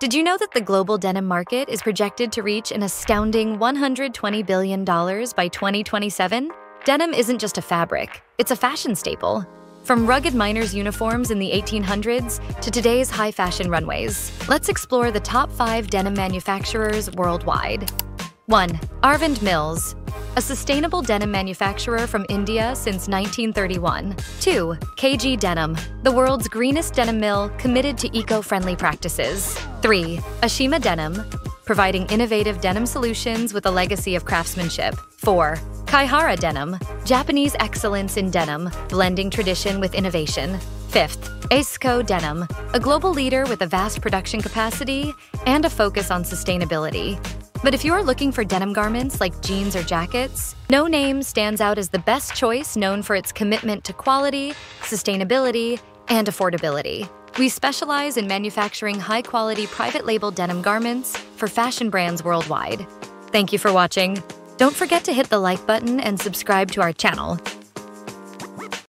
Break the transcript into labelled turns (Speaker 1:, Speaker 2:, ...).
Speaker 1: Did you know that the global denim market is projected to reach an astounding $120 billion by 2027? Denim isn't just a fabric, it's a fashion staple. From rugged miners' uniforms in the 1800s to today's high-fashion runways, let's explore the top 5 denim manufacturers worldwide. 1. Arvind Mills, a sustainable denim manufacturer from India since 1931. 2. KG Denim, the world's greenest denim mill committed to eco-friendly practices. 3. Ashima Denim, providing innovative denim solutions with a legacy of craftsmanship. 4. Kaihara Denim, Japanese excellence in denim, blending tradition with innovation. 5th, ISKO Denim, a global leader with a vast production capacity and a focus on sustainability. But if you're looking for denim garments like jeans or jackets, no name stands out as the best choice, known for its commitment to quality, sustainability, and affordability. We specialize in manufacturing high-quality private label denim garments for fashion brands worldwide. Thank you for watching. Don't forget to hit the like button and subscribe to our channel.